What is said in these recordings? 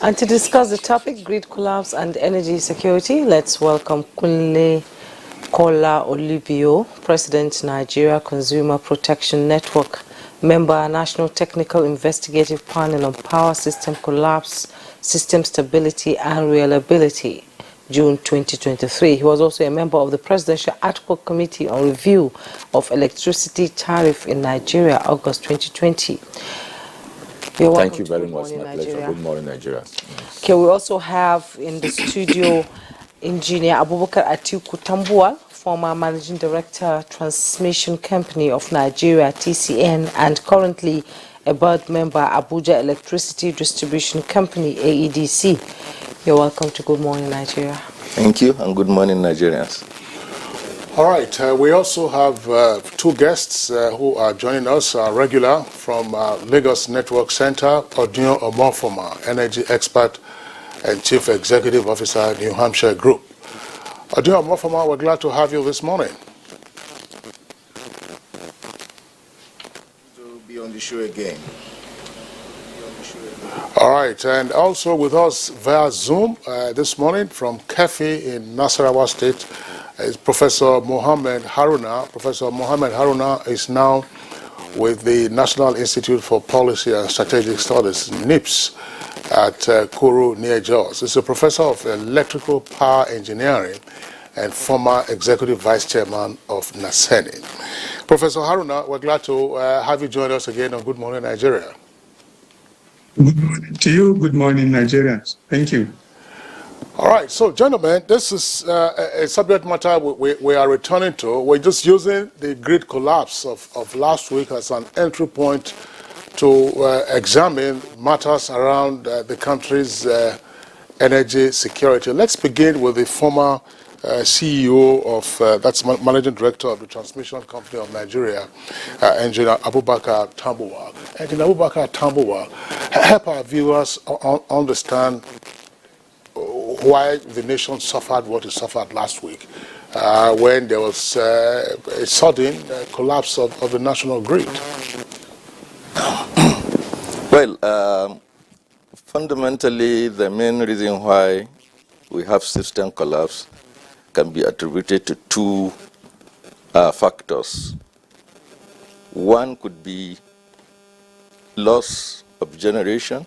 And to discuss the topic, grid collapse and energy security, let's welcome Kunle Kola Olubio, President, Nigeria Consumer Protection Network, member, National Technical Investigative Panel on Power System Collapse, System Stability and Reliability, June 2023. He was also a member of the Presidential Ad hoc Committee on Review of Electricity Tariff in Nigeria, August 2020. Thank you very much. My pleasure. Good morning, Nigeria. Okay, we also have in the studio Engineer Abubakar Atiku Tambuwal, former Managing Director, Transmission Company of Nigeria, TCN, and currently a board member, Abuja Electricity Distribution Company, AEDC. You're welcome to Good Morning Nigeria. Thank you, and good morning, Nigerians. All right, we also have two guests who are joining us, regular from Lagos Network Center, Odun Omofoma, energy expert and Chief Executive Officer, New Hampshire Group. Odun Omofoma, we're glad to have you this morning. To be on the show again. All right, and also with us via Zoom this morning from Kefi in Nasarawa State is Professor Mohammed Haruna. Professor Mohammed Haruna is now with the National Institute for Policy and Strategic Studies, NIPS, at Kuru near Jos. He's a professor of electrical power engineering and former executive vice chairman of NASENI. Professor Haruna, we're glad to have you join us again on Good Morning Nigeria. Good morning to you. Good morning, Nigerians. Thank you. All right, so gentlemen, this is a subject matter we are returning to. We're just using the grid collapse of last week as an entry point to examine matters around the country's energy security. Let's begin with the former CEO of, that's Managing Director of the Transmission Company of Nigeria, Engineer Abubakar Tambuwal. Engineer Abubakar Tambuwal, help our viewers understand why the nation suffered what it suffered last week when there was a sudden collapse of the national grid. Well, fundamentally, the main reason why we have system collapse can be attributed to two factors. One could be loss of generation,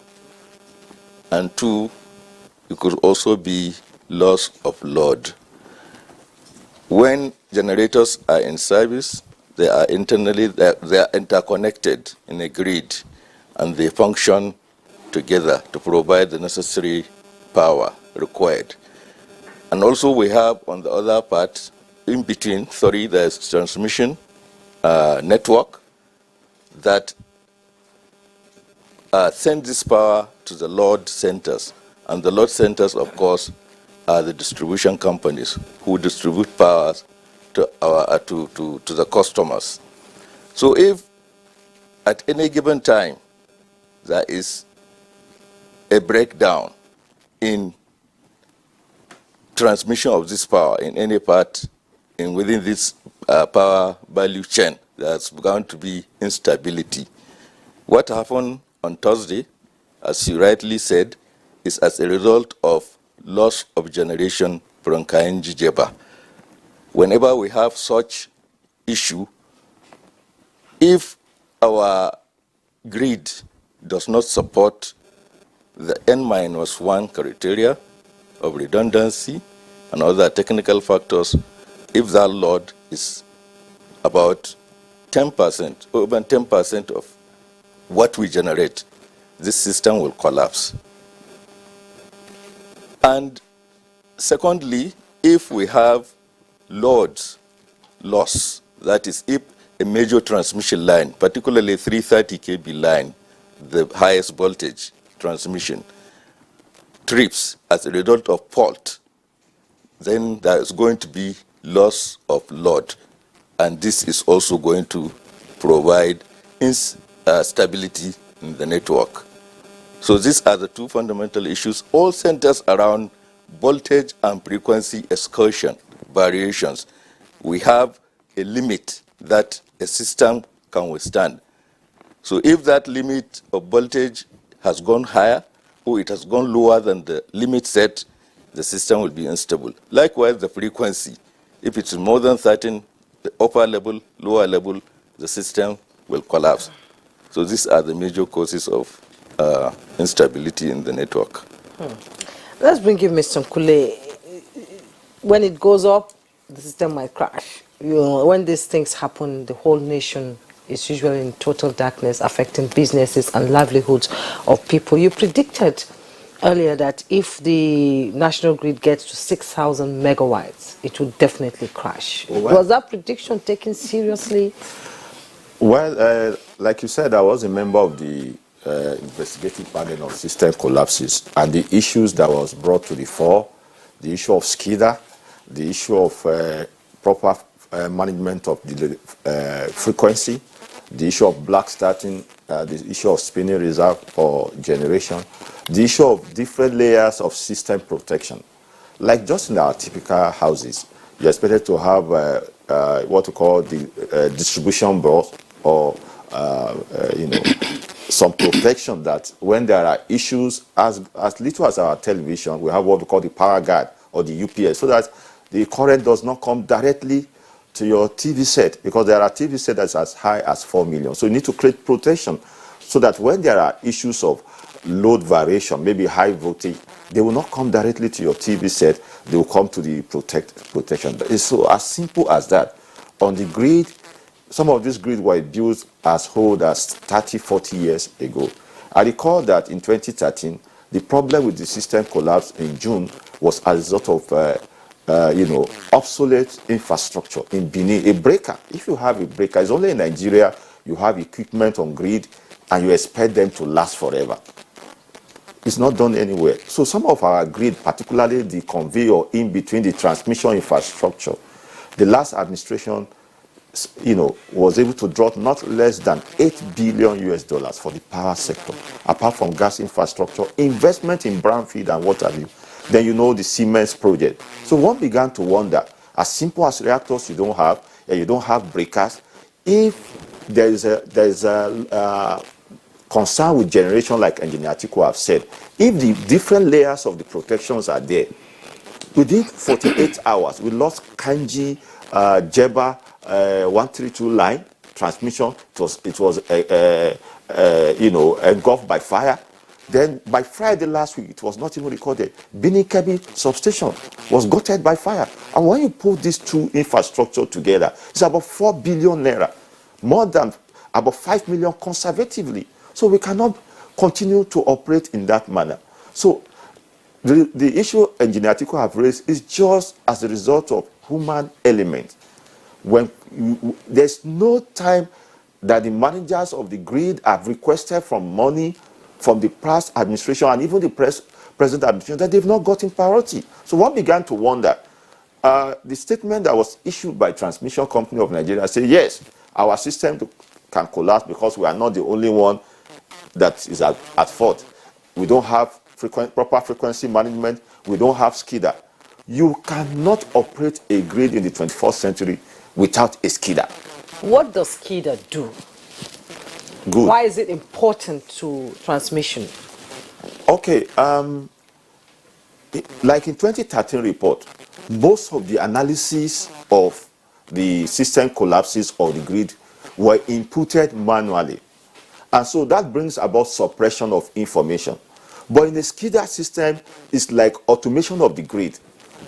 and two, it could also be loss of load. When generators are in service, they are interconnected in a grid, and they function together to provide the necessary power required. And also we have on the other part, in between, there's transmission network that send this power to the load centers. And the load centers, of course, are the distribution companies who distribute power to the customers. So if at any given time there is a breakdown in transmission of this power in any part within this power value chain, there's going to be instability. What happened on Thursday, as you rightly said, is as a result of loss of generation from Kainji Jeba. Whenever we have such issue, if our grid does not support the N-1 criteria of redundancy and other technical factors, if that load is about 10%, or even 10% of what we generate, this system will collapse. And secondly, if we have loads loss, that is, if a major transmission line, particularly 330 kV line, the highest voltage transmission, trips as a result of fault, then there is going to be loss of load. And this is also going to provide stability in the network. So these are the two fundamental issues, all centers around voltage and frequency excursion variations. We have a limit that a system can withstand. So if that limit of voltage has gone higher, or it has gone lower than the limit set, the system will be unstable. Likewise, the frequency. If it's more than 13, the upper level, lower level, the system will collapse. So these are the major causes of instability in the network. Let's bring in Mr. Nkule. When it goes up, the system might crash. When these things happen, the whole nation is usually in total darkness, affecting businesses and livelihoods of people. You predicted earlier that if the national grid gets to 6,000 megawatts, it would definitely crash. Was that prediction taken seriously? Well, like you said, I was a member of the investigative panel on system collapses, and the issues that was brought to the fore, the issue of SCIDA, the issue of proper management of the frequency, the issue of black starting, the issue of spinning reserve for generation, the issue of different layers of system protection. Like just in our typical houses, you're expected to have what we call the distribution board, or some protection that when there are issues, as little as our television, we have what we call the power guard or the UPS, so that the current does not come directly to your TV set, because there are TV sets that's as high as 4 million. So you need to create protection so that when there are issues of load variation, maybe high voltage, they will not come directly to your TV set, they will come to the protection. It's so as simple as that. On the grid, some of these grids were built as old as 30, 40 years ago. I recall that in 2013, the problem with the system collapse in June was as a result of obsolete infrastructure in Benin. A breaker, if you have a breaker, it's only in Nigeria you have equipment on grid and you expect them to last forever. It's not done anywhere. So some of our grid, particularly the conveyor in between the transmission infrastructure, the last administration was able to draw not less than $8 billion US for the power sector, apart from gas infrastructure, investment in brownfield and what have you. Then the Siemens project. So one began to wonder, as simple as reactors you don't have, and you don't have breakers, if there is a concern with generation, like Engineer Atiku have said, if the different layers of the protections are there, within 48 hours, we lost Kanji, Jeba, 132 line transmission. It was engulfed by fire. Then by Friday last week, it was not even recorded. Binikebi substation was gutted by fire. And when you put these two infrastructure together, it's about 4 billion naira, more than about 5 million conservatively. So we cannot continue to operate in that manner. So the issue Engineer Atiku have raised is just as a result of human element. When there's no time that the managers of the grid have requested from money from the past administration and even the present administration that they've not gotten priority. So one began to wonder. The statement that was issued by Transmission Company of Nigeria said, yes, our system can collapse because we are not the only one that is at fault. We don't have proper frequency management. We don't have SCIDA. You cannot operate a grid in the 21st century without a SCIDA. What does SCIDA do? Good. Why is it important to transmission? Okay, like in 2013 report, most of the analysis of the system collapses of the grid were inputted manually. And so that brings about suppression of information. But in the SCIDA system, it's like automation of the grid.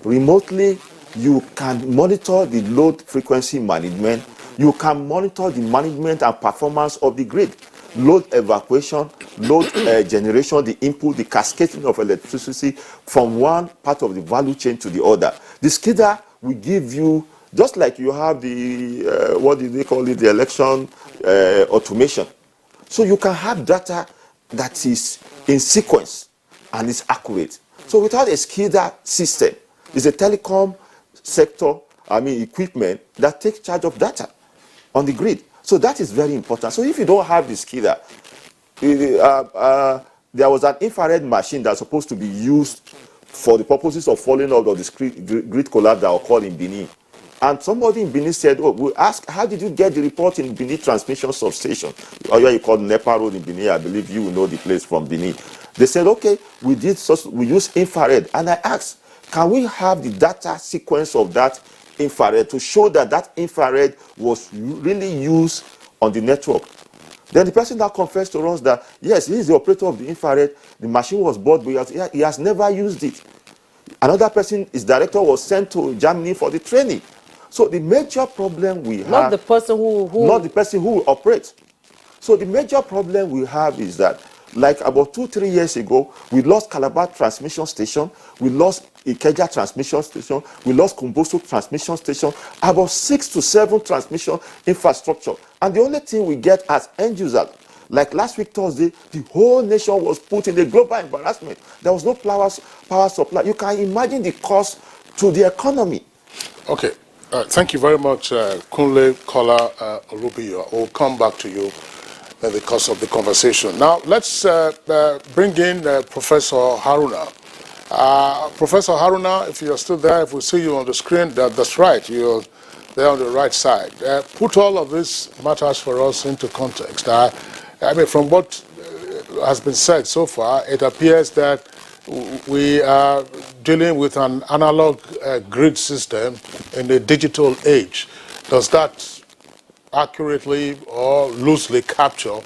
Remotely, you can monitor the load frequency management. You can monitor the management and performance of the grid. Load evacuation, load generation, the input, the cascading of electricity from one part of the value chain to the other. The SCIDA will give you, just like you have the, what do they call it, the election automation. So you can have data that is in sequence and is accurate. So without a SCIDA system, it's a telecom sector, equipment that takes charge of data on the grid. So that is very important. So if you don't have the SCIDA, there was an infrared machine that's supposed to be used for the purposes of following up of this grid collapse that occurred in Benin. And somebody in Benin said, oh, we ask, how did you get the report in Benin transmission substation? Or you call NEPA road in Benin, I believe you will know the place from Benin. They said, okay, we use infrared. And I asked, can we have the data sequence of that infrared to show that that infrared was really used on the network? Then the person that confessed to us that, yes, he is the operator of the infrared, the machine was bought, but he has never used it. Another person, his director was sent to Germany for the training. So the major problem we have... Not the person who... Not the person who will operate. So the major problem we have is that, like about 2-3 years ago, we lost Calabar transmission station, we lost Ikeja transmission station, we lost Kumboso transmission station, about 6 to 7 transmission infrastructure. And the only thing we get as end users, like last week Thursday, the whole nation was put in a global embarrassment. There was no power supply. You can imagine the cost to the economy. Okay. Thank you very much, Kunle Kola Olubiyo. We'll come back to you in the course of the conversation. Now, let's bring in Professor Haruna. Professor Haruna, if you're still there, if we see you on the screen, that's right. You're there on the right side. Put all of these matters for us into context. I mean, from what has been said so far, it appears that we are dealing with an analog grid system in the digital age. Does that accurately or loosely capture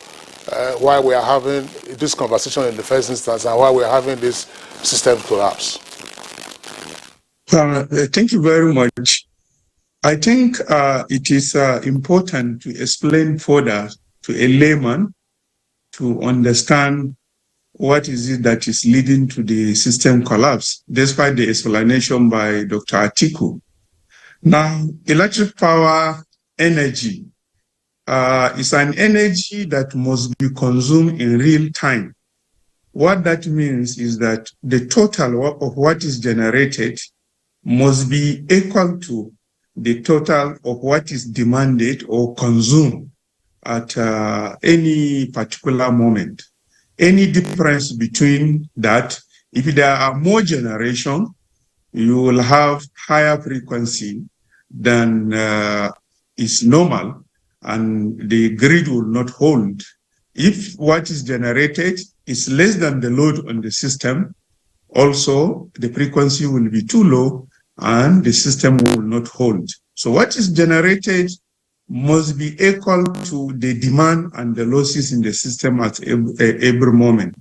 why we are having this conversation in the first instance and why we are having this system collapse? Thank you very much. I think it is important to explain further to a layman to understand what is it that is leading to the system collapse, despite the explanation by Dr. Atiku. Now, electric power energy is an energy that must be consumed in real time. What that means is that the total of what is generated must be equal to the total of what is demanded or consumed at any particular moment. Any difference between that, if there are more generation, you will have higher frequency than is normal, and the grid will not hold. If what is generated is less than the load on the system, also the frequency will be too low and the system will not hold. So what is generated must be equal to the demand and the losses in the system at every moment.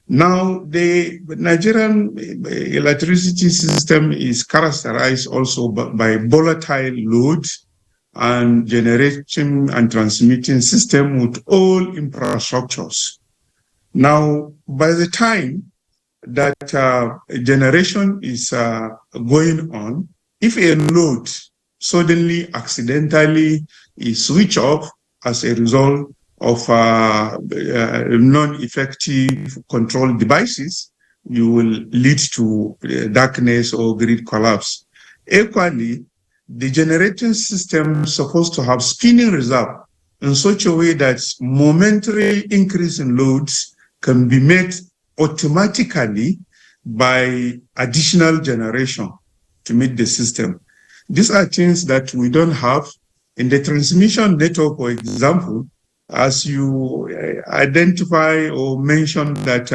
Now, the Nigerian electricity system is characterized also by volatile loads and generating and transmitting system with all infrastructures. Now, by the time that generation is going on, if a load suddenly accidentally is switched off as a result of non-effective control devices, you will lead to darkness or grid collapse. Equally, the generating system is supposed to have spinning reserve in such a way that momentary increase in loads can be met automatically by additional generation to meet the system. These are things that we don't have. In the transmission network, for example, as you identify or mention that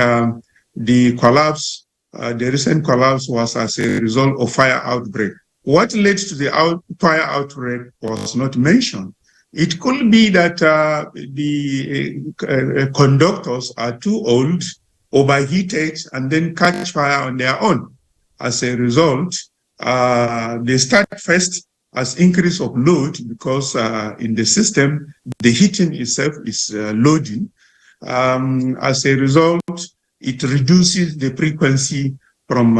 the collapse, the recent collapse was as a result of fire outbreak. What led to the fire outbreak was not mentioned. It could be that the conductors are too old, overheated, and then catch fire on their own. As a result, they start first as increase of load because in the system, the heating itself is loading. As a result, it reduces the frequency from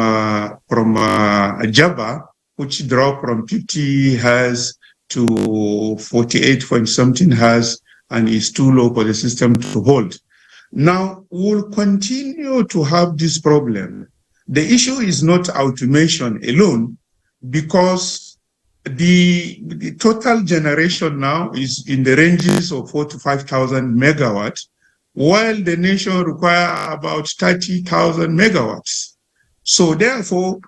Java, which drop from 50 Hz to 48 point something Hz, and is too low for the system to hold. Now, we'll continue to have this problem. The issue is not automation alone, because the total generation now is in the ranges of 4,000 to 5,000 megawatts, while the nation requires about 30,000 megawatts. So therefore,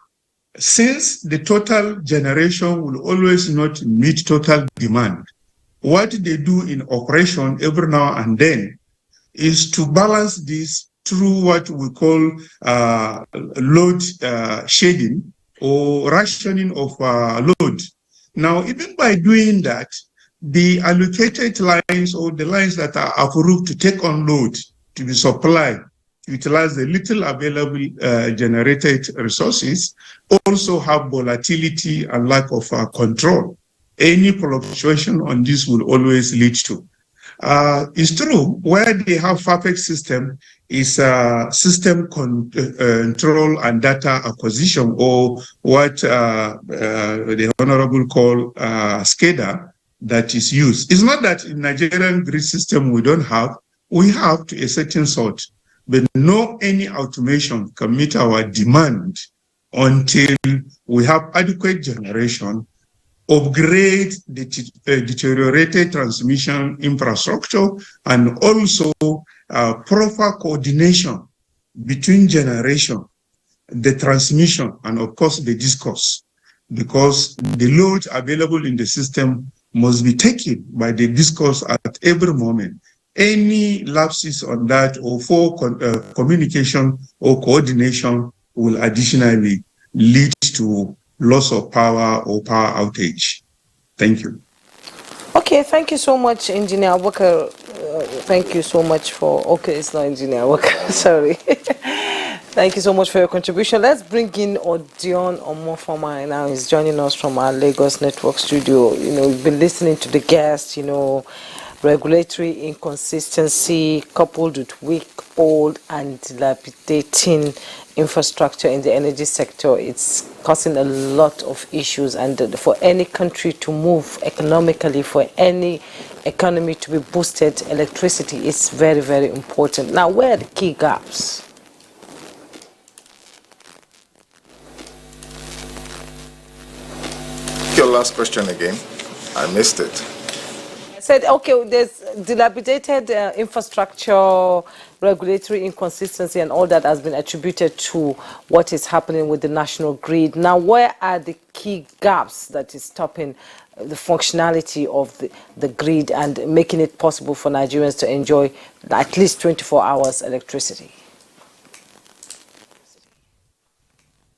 Since the total generation will always not meet total demand, what they do in operation every now and then is to balance this through what we call load shedding or rationing of load. Now, even by doing that, the allocated lines or the lines that are approved to take on load to be supplied, utilize the little available generated resources, also have volatility and lack of control. Any fluctuation on this will always lead to. It's true, where they have perfect system is system control and data acquisition, or what the Honorable call SCADA, that is used. It's not that in Nigerian grid system we don't have, we have to a certain sort, but no any automation can meet our demand until we have adequate generation, upgrade the deteriorated transmission infrastructure, and also proper coordination between generation, the transmission, and of course the discourse, because the load available in the system must be taken by the discourse at every moment. Any lapses on that or for communication or coordination will additionally lead to loss of power or power outage. Thank you. Okay, thank you so much, Engineer Walker. Thank you so much for, okay, it's not Engineer Walker, sorry. Thank you so much for your contribution. Let's bring in Odion Omofoma now. He's joining us from our Lagos Network studio. You know, we've been listening to the guests, you know, regulatory inconsistency coupled with weak, old and dilapidating infrastructure in the energy sector. It's causing a lot of issues, and for any country to move economically, for any economy to be boosted, electricity is very, very important. Now, where are the key gaps? Your last question again. I missed it. Said, okay, there's dilapidated infrastructure, regulatory inconsistency, and all that has been attributed to what is happening with the national grid. Now, where are the key gaps that is stopping the functionality of the grid and making it possible for Nigerians to enjoy at least 24 hours electricity?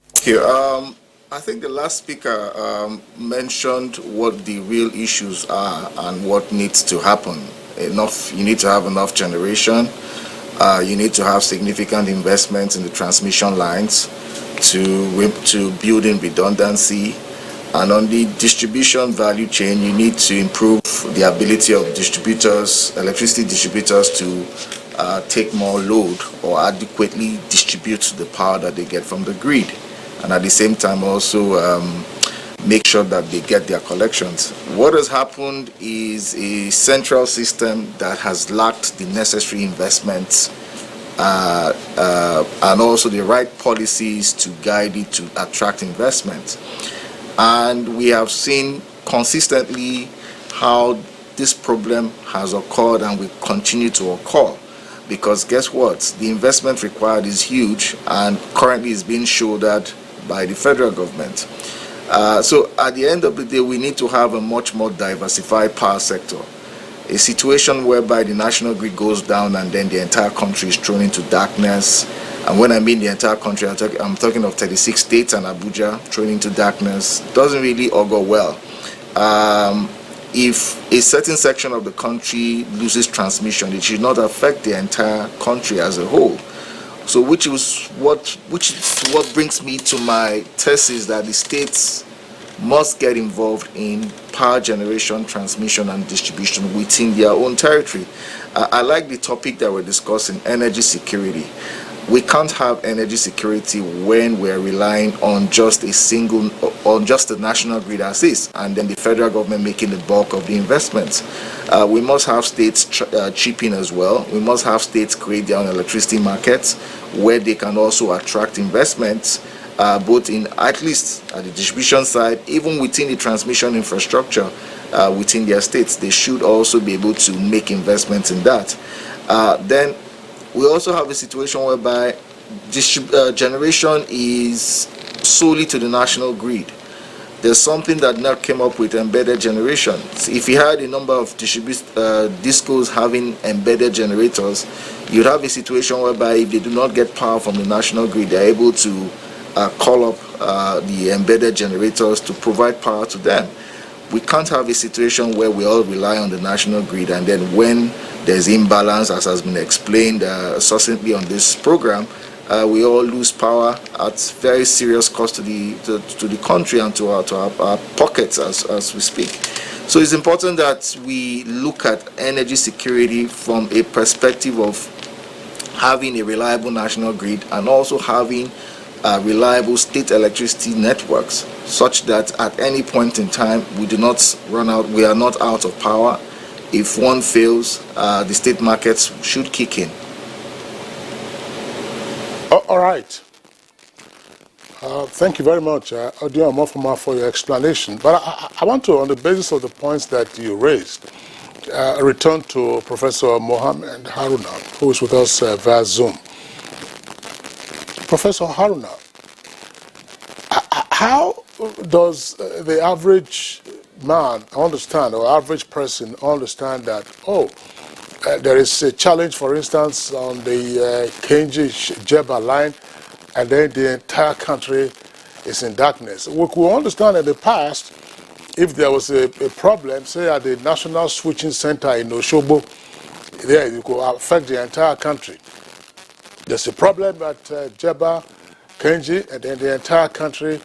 Thank you. I think the last speaker mentioned what the real issues are and what needs to happen. You need to have enough generation. You need to have significant investments in the transmission lines to build in redundancy. And on the distribution value chain, you need to improve the ability of distributors, electricity distributors, to take more load or adequately distribute the power that they get from the grid. And at the same time also make sure that they get their collections. What has happened is a central system that has lacked the necessary investments and also the right policies to guide it to attract investment. And we have seen consistently how this problem has occurred and will continue to occur. Because guess what? The investment required is huge and currently is being shouldered by the federal government. So at the end of the day, we need to have a much more diversified power sector. A situation whereby the national grid goes down and then the entire country is thrown into darkness. And when I mean the entire country, I'm talking of 36 states and Abuja thrown into darkness. Doesn't really augur well. If a certain section of the country loses transmission, it should not affect the entire country as a whole. So which is what brings me to my thesis that the states must get involved in power generation, transmission, and distribution within their own territory. I like the topic that we're discussing, energy security. We can't have energy security when we're relying on just the national grid as is, and then the federal government making the bulk of the investments. We must have states chip in as well. We must have states create their own electricity markets where they can also attract investments, both in, at least at the distribution side, even within the transmission infrastructure within their states. They should also be able to make investments in that. Then we also have a situation whereby generation is solely to the national grid. There's something that NERC came up with, embedded generation. If you had a number of discos having embedded generators, you'd have a situation whereby if they do not get power from the national grid, they're able to call up the embedded generators to provide power to them. We can't have a situation where we all rely on the national grid, and then when there's imbalance, as has been explained succinctly on this program, we all lose power at very serious cost to the country and to our pockets as we speak. So it's important that we look at energy security from a perspective of having a reliable national grid and also having reliable state electricity networks, such that at any point in time we are not out of power. If one fails, the state markets should kick in. All right. Thank you very much, Odio Amofoma, for your explanation. But I want to, on the basis of the points that you raised, return to Professor Mohammed Haruna, who is with us via Zoom. Professor Haruna, how does the average man understand, or average person understand that, there is a challenge, for instance, on the Kenji-Jeba line, and then the entire country is in darkness? We could understand in the past, if there was a problem, say at the National Switching Center in Oshobo, there it could affect the entire country. There's a problem at Jeba, Kenji, and then the entire country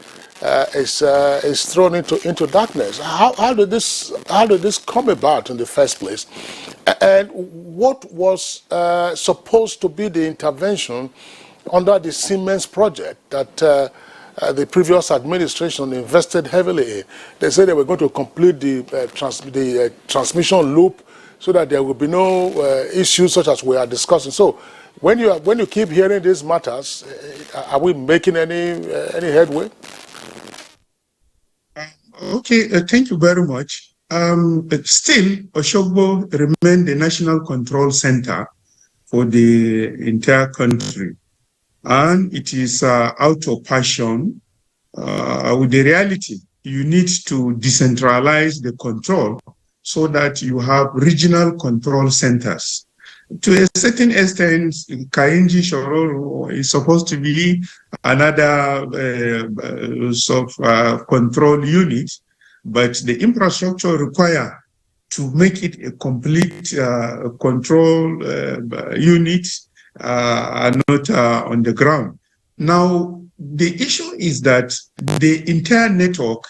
is thrown into darkness. How did this come about in the first place? And what was supposed to be the intervention under the Siemens project that the previous administration invested heavily in? They said they were going to complete the transmission loop so that there will be no issues such as we are discussing. So when you keep hearing these matters, are we making any headway? Okay, thank you very much. But still, Oshogbo remained the national control center for the entire country. And it is out of passion with the reality. You need to decentralize the control so that you have regional control centers. To a certain extent, Kainji Shororo is supposed to be another control unit, but the infrastructure required to make it a complete control unit are not on the ground. Now, the issue is that the entire network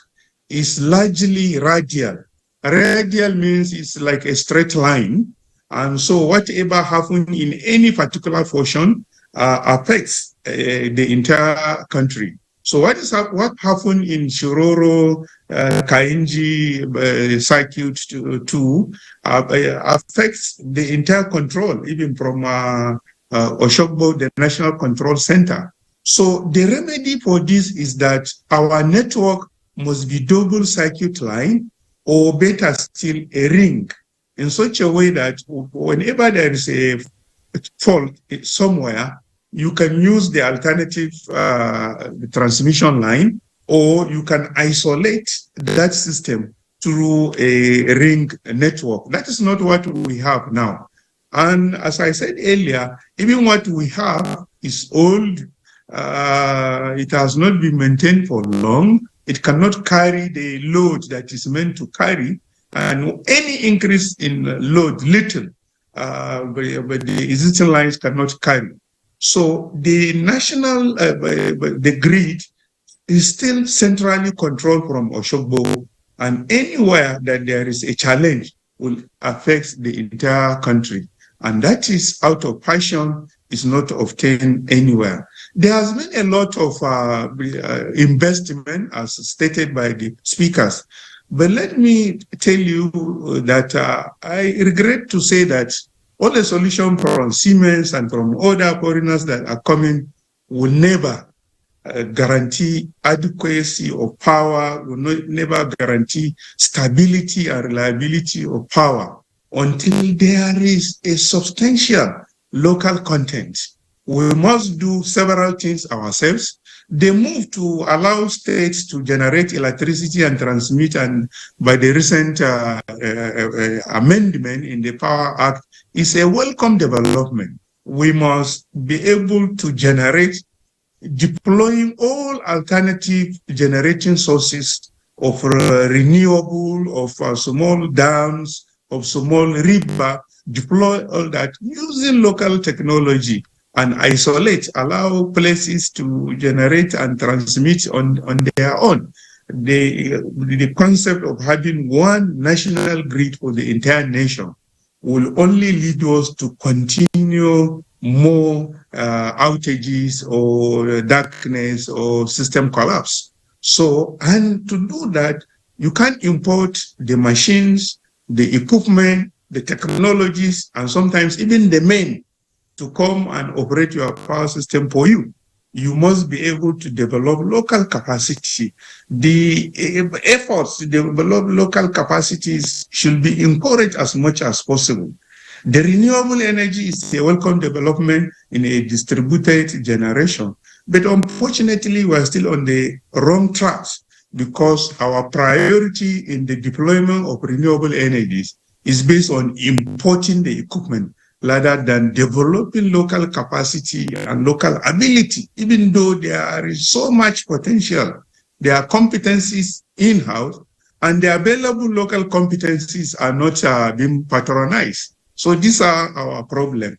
is largely radial. Radial means it's like a straight line. And so whatever happens in any particular portion affects the entire country. So what happened in Shiroro, Kainji circuit 2 affects the entire control, even from Oshogbo, the National Control Center. So the remedy for this is that our network must be double circuit line, or better still, a ring, in such a way that whenever there is a fault somewhere, you can use the alternative transmission line, or you can isolate that system through a ring network. That is not what we have now. And as I said earlier, even what we have is old. It has not been maintained for long. It cannot carry the load that is meant to carry. And any increase in load, little, but the existing lines cannot carry. So the national, the grid is still centrally controlled from Oshogbo, and anywhere that there is a challenge will affect the entire country. And that is out of passion, is not obtained anywhere. There has been a lot of investment, as stated by the speakers. But let me tell you that I regret to say that all the solutions from Siemens and from other foreigners that are coming will never guarantee adequacy of power, will never guarantee stability and reliability of power until there is a substantial local content. We must do several things ourselves. The move to allow states to generate electricity and transmit, and by the recent amendment in the Power Act, is a welcome development. We must be able to generate, deploying all alternative generating sources of renewable, of small dams, of small river, deploy all that using local technology and isolate, allow places to generate and transmit on their own. The concept of having one national grid for the entire nation will only lead us to continue more outages or darkness or system collapse. So, and to do that, you can't import the machines, the equipment, the technologies, and sometimes even the men to come and operate your power system for you. You must be able to develop local capacity. The efforts to develop local capacities should be encouraged as much as possible. The renewable energy is a welcome development in a distributed generation. But unfortunately, we're still on the wrong tracks because our priority in the deployment of renewable energies is based on importing the equipment rather than developing local capacity and local ability, even though there is so much potential. There are competencies in-house, and the available local competencies are not being patronized. So these are our problems.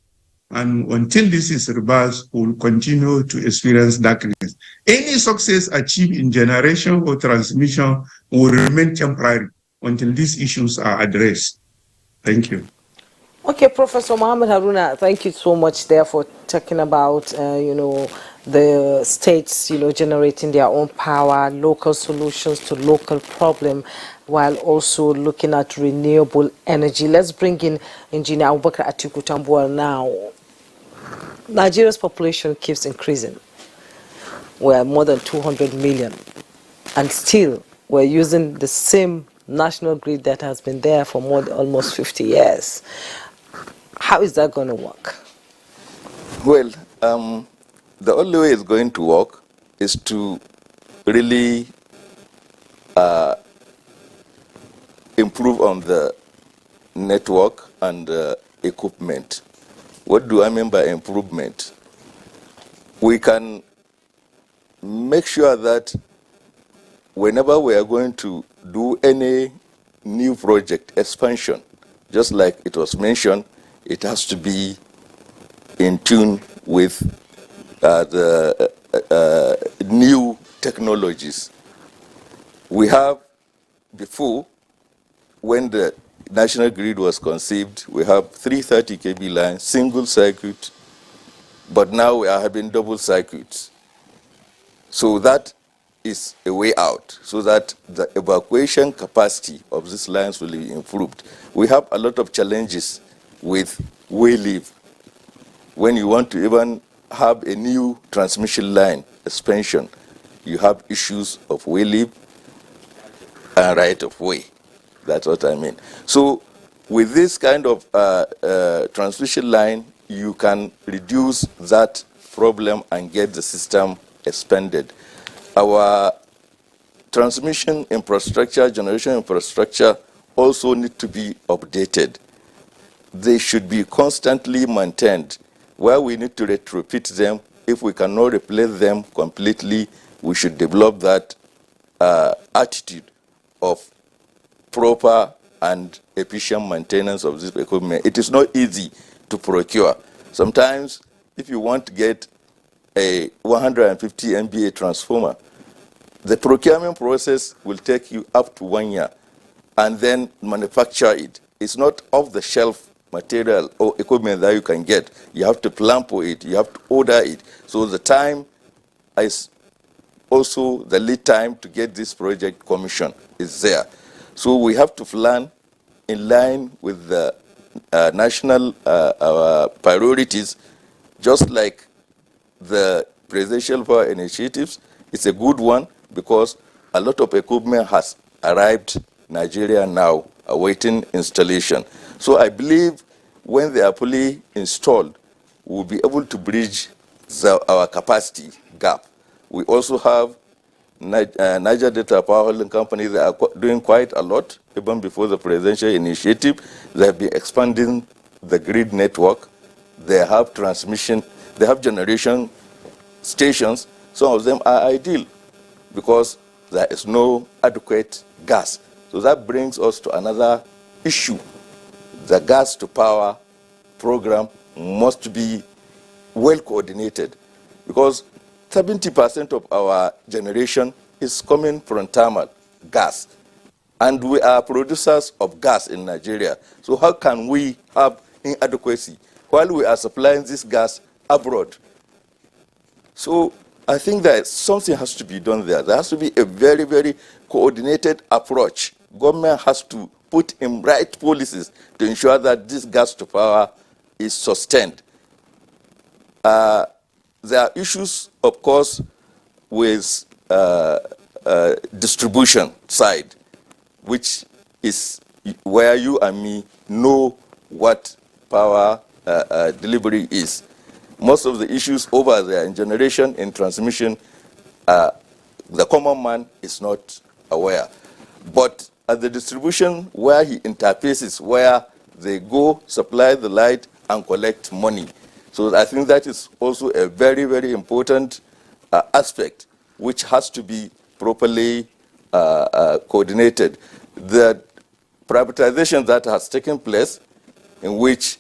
And until this is reversed, we'll continue to experience darkness. Any success achieved in generation or transmission will remain temporary until these issues are addressed. Thank you. Okay, Professor Mohammed Haruna, thank you so much there for talking about, the states, generating their own power, local solutions to local problem, while also looking at renewable energy. Let's bring in Engineer Abubakar Atiku Tambuwal now. Nigeria's population keeps increasing. We're more than 200 million. And still, we're using the same national grid that has been there for almost 50 years. How is that going to work? Well, the only way it's going to work is to really improve on the network and equipment. What do I mean by improvement? We can make sure that whenever we are going to do any new project expansion, just like it was mentioned, it has to be in tune with the new technologies. We have, before, when the national grid was conceived, we have 330 kV lines, single circuit, but now we are having double circuits. So that is a way out, so that the evacuation capacity of these lines will be improved. We have a lot of challenges with wayleave. When you want to even have a new transmission line expansion, you have issues of wayleave and right of way. That's what I mean. So with this kind of transmission line, you can reduce that problem and get the system expanded. Our transmission infrastructure, generation infrastructure also need to be updated. They should be constantly maintained. Where we need to retrofit them, if we cannot replace them completely, we should develop that attitude of proper and efficient maintenance of this equipment. It is not easy to procure. Sometimes, if you want to get a 150 MVA transformer, the procurement process will take you up to 1 year, and then manufacture it. It's not off-the-shelf material or equipment that you can get. You have to plan for it. You have to order it. So the time is also the lead time to get this project commissioned is there. So we have to plan in line with the national priorities, just like the presidential power initiatives. It's a good one because a lot of equipment has arrived in Nigeria now, awaiting installation. So I believe when they are fully installed, we'll be able to bridge our capacity gap. We also have Niger Delta Power Holding Company. They are doing quite a lot. Even before the presidential initiative, they have been expanding the grid network. They have transmission, they have generation stations. Some of them are ideal because there is no adequate gas. So that brings us to another issue. The gas to power program must be well coordinated because 70% of our generation is coming from thermal gas. And we are producers of gas in Nigeria. So how can we have inadequacy while we are supplying this gas abroad? So I think that something has to be done there. There has to be a very, very coordinated approach. Government has to put in right policies to ensure that this gas to power is sustained. There are issues, of course, with distribution side, which is where you and me know what power delivery is. Most of the issues over there in generation, in transmission, the common man is not aware. But at the distribution where he interfaces, where they go, supply the light, and collect money. So I think that is also a very, very important aspect which has to be properly coordinated. The privatization that has taken place, in which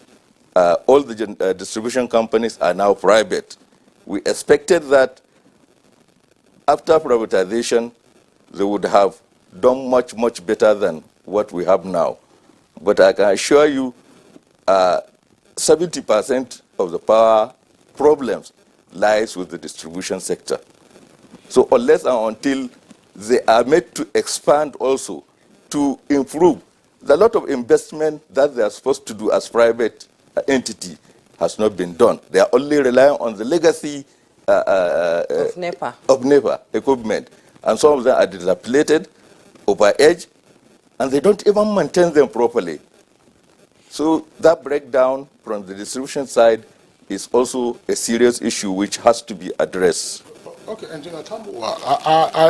all the distribution companies are now private, we expected that after privatization, they would have done much, much better than what we have now. But I can assure you, 70% of the power problems lies with the distribution sector. So unless and until they are made to expand also, to improve, a lot of investment that they are supposed to do as private entity has not been done. They are only relying on the legacy of NEPA equipment. And some of them are dilapidated, overaged, and they don't even maintain them properly. So that breakdown from the distribution side is also a serious issue which has to be addressed. Okay, Engineer Tambuwa,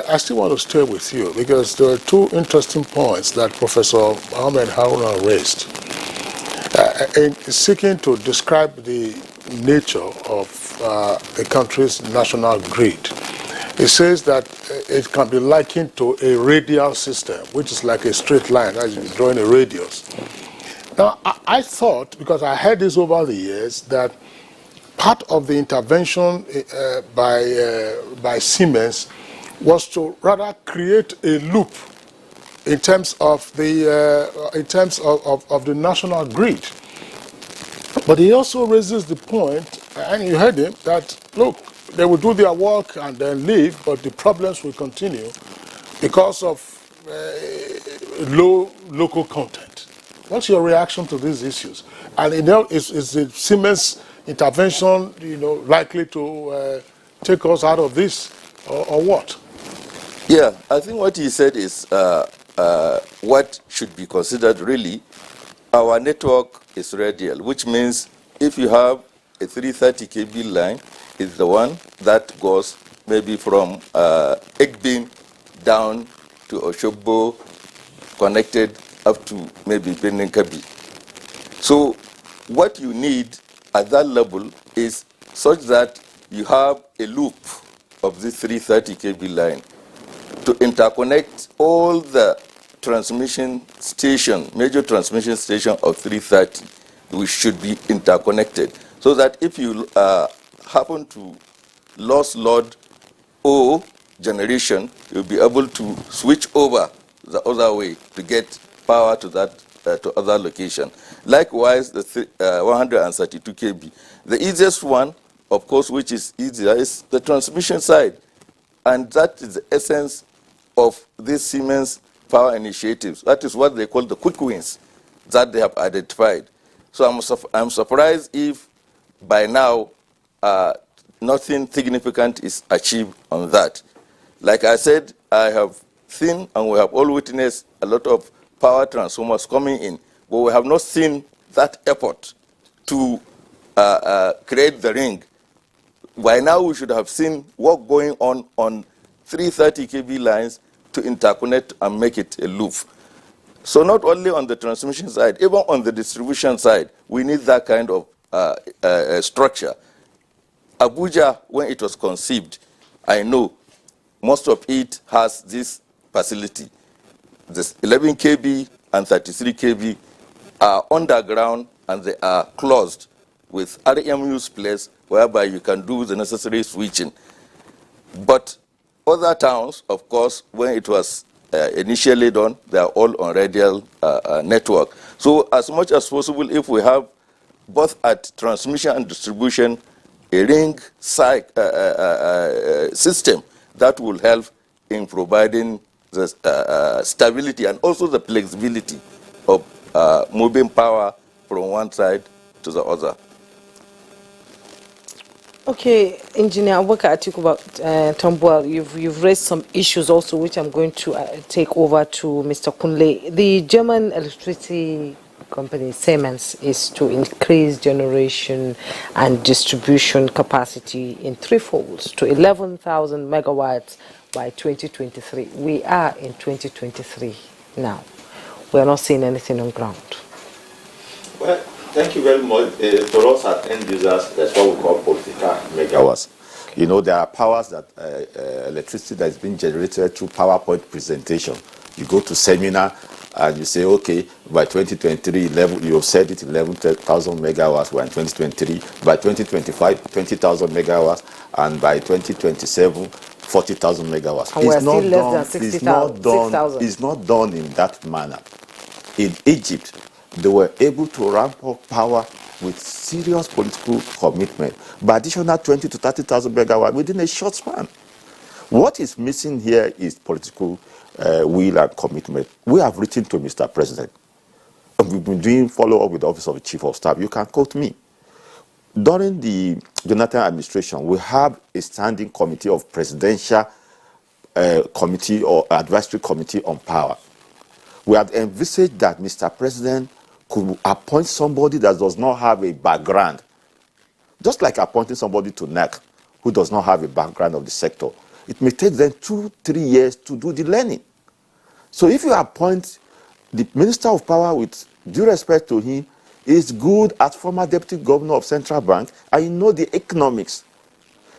I still want to stay with you because there are two interesting points that Professor Ahmed Haruna raised. In seeking to describe the nature of a country's national grid, it says that it can be likened to a radial system, which is like a straight line, as you're drawing a radius. Now, I thought, because I heard this over the years, that part of the intervention by Siemens was to rather create a loop in terms of the national grid. But he also raises the point, and you heard him, that look, they will do their work and then leave, but the problems will continue because of low local content. What's your reaction to these issues? And is the Siemens intervention, likely to take us out of this, or what? Yeah, I think what he said is what should be considered really. Our network is radial, which means if you have a 330 kV line, it's the one that goes maybe from Egbin down to Oshobo, connected up to maybe Benin Kabi. So what you need at that level is such that you have a loop of this 330 kV line to interconnect all the transmission station, major transmission station of 330, which should be interconnected, so that if you happen to lose load or generation, you'll be able to switch over the other way to get power to that to other location. Likewise, the 132 kV. The easiest one, of course, which is easier, is the transmission side. And that is the essence of these Siemens power initiatives. That is what they call the quick wins that they have identified. So I'm surprised if by now nothing significant is achieved on that. Like I said, I have seen and we have all witnessed a lot of power transformers coming in, but we have not seen that effort to create the ring by now we should have seen work going on 330 kV lines to interconnect and make it a loop. So not only on the transmission side, even on the distribution side, we need that kind of structure. Abuja, when it was conceived, I know most of it has this facility. This 11 kV and 33 kV are underground and they are closed with RMUs placed whereby you can do the necessary switching. But other towns, of course, when it was initially done, they are all on radial network. So as much as possible, if we have both at transmission and distribution, a ring system that will help in providing the stability and also the flexibility of moving power from one side to the other. Okay, Engineer Abubakar Atiku Tambuwal, you've raised some issues also, which I'm going to take over to Mr. Kunle. The German electricity company Siemens is to increase generation and distribution capacity in three folds to 11,000 megawatts by 2023. We are in 2023 now. We are not seeing anything on ground. Well, thank you very much. For us at end users, that's what we call political megawatts. You know, there are powers that electricity that is being generated through PowerPoint presentation. You go to seminar and you say, okay, by 2023, you have said it, 11,000 megawatts. We're in 2023. By 2025, 20,000 megawatts, and by 2027, 40,000 megawatts. And we're still less than 60,000. It's not done in that manner. In Egypt, they were able to ramp up power with serious political commitment by additional 20 to 30,000 megawatts within a short span. What is missing here is political will and commitment. We have written to Mr. President. We've been doing follow-up with the Office of the Chief of Staff. You can quote me. During the Jonathan administration, we have a standing committee of presidential committee or advisory committee on power. We have envisaged that Mr. President could appoint somebody that does not have a background, just like appointing somebody to NAC who does not have a background of the sector. It may take them 2-3 years to do the learning. So if you appoint the Minister of Power, with due respect to him, is good as former Deputy Governor of Central Bank, and you know the economics.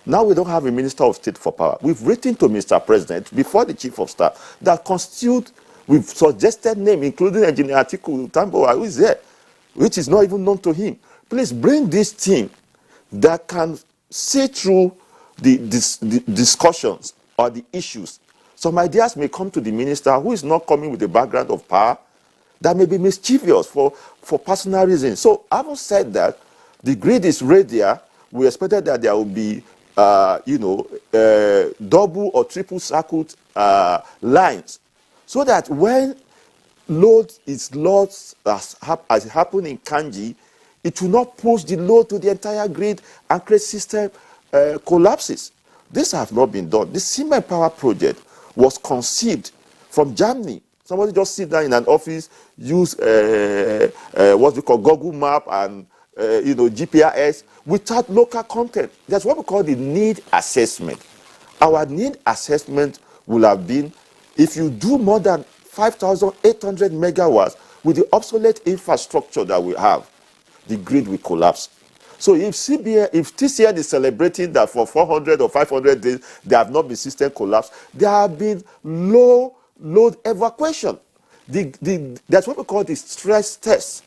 Now we don't have a Minister of State for Power. We've written to Mr. President before the Chief of Staff that constitute, we've suggested name, including Engineer Atiku Tambuwal, who is there, which is not even known to him. Please bring this team that can see through the discussions or the issues. Some ideas may come to the minister who is not coming with a background of power that may be mischievous for personal reasons. So having said that, the grid is radial. We expected that there will be double or triple circuit lines, so that when load is lost, as happened in Kanji, it will not push the load to the entire grid and create system collapses. This has not been done. The Siemens Power project was conceived from Germany. Somebody just sit down in an office, use what we call Google Map and GPS without local content. That's what we call the need assessment. Our need assessment will have been, if you do more than 5,800 megawatts with the obsolete infrastructure that we have, the grid will collapse. So if TCN is celebrating that for 400 or 500 days, there have not been system collapse, there have been low load evacuation. That's what we call the stress test.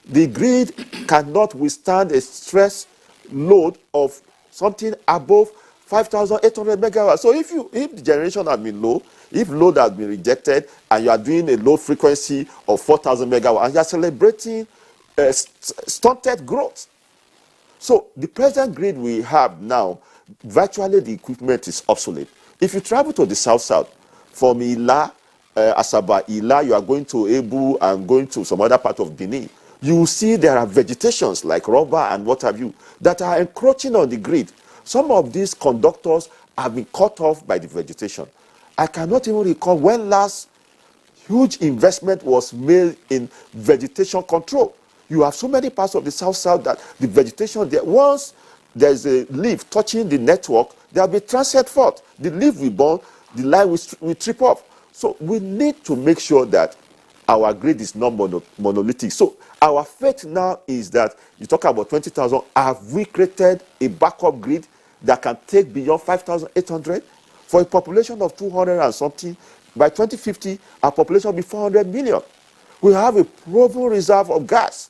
The grid cannot withstand a stress load of something above 5,800 megawatts. So if the generation has been low, if load has been rejected, and you are doing a low frequency of 4,000 megawatts, and you are celebrating stunted growth. So the present grid we have now, virtually the equipment is obsolete. If you travel to the south, from Ila, Asaba, Ila, you are going to Ebu and going to some other part of Benin, you will see there are vegetations like rubber and what have you that are encroaching on the grid. Some of these conductors have been cut off by the vegetation. I cannot even recall when last huge investment was made in vegetation control. You have so many parts of the south that the vegetation there, once there's a leaf touching the network, there will be transient fault. The leaf will burn, the line will trip off. So we need to make sure that our grid is not monolithic. So our faith now is that you talk about 20,000. Have we created a backup grid that can take beyond 5,800 for a population of 200 and something? By 2050, our population will be 400 million. We have a proven reserve of gas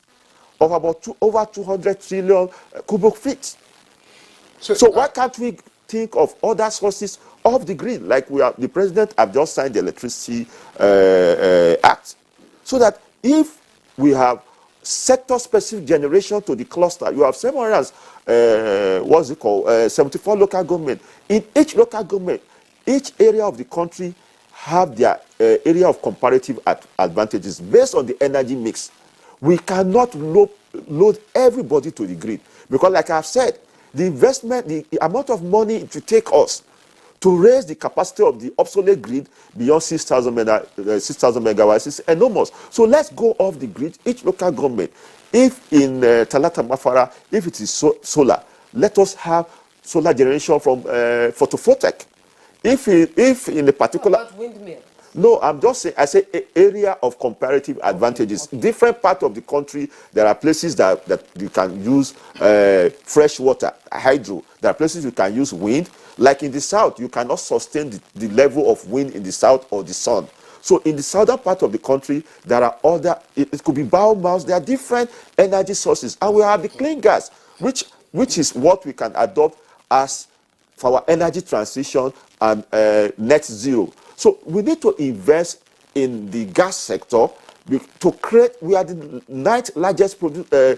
of about over 200 trillion cubic feet. So why can't we think of other sources of the grid? Like the president have just signed the Electricity Act. So that if we have sector-specific generation to the cluster, you have 74 local government. In each local government, each area of the country have their area of comparative advantages based on the energy mix. We cannot load everybody to the grid because, like I've said, the investment, the amount of money it will take us to raise the capacity of the obsolete grid beyond 6,000 megawatts is enormous. So let's go off the grid, each local government. If in Talata Mafara, if it is solar, let us have solar generation from photovoltaic. If in a particular... What about windmill? No, I'm just saying, I say area of comparative advantages. Okay. Different part of the country, there are places that you can use fresh water, hydro. There are places you can use wind. Like in the south, you cannot sustain the level of wind in the south or the sun. So in the southern part of the country, there are other, it could be biomass, there are different energy sources. And we have the clean gas, which is what we can adopt as for our energy transition and net zero. So we need to invest in the gas sector to create, we are the 9th largest the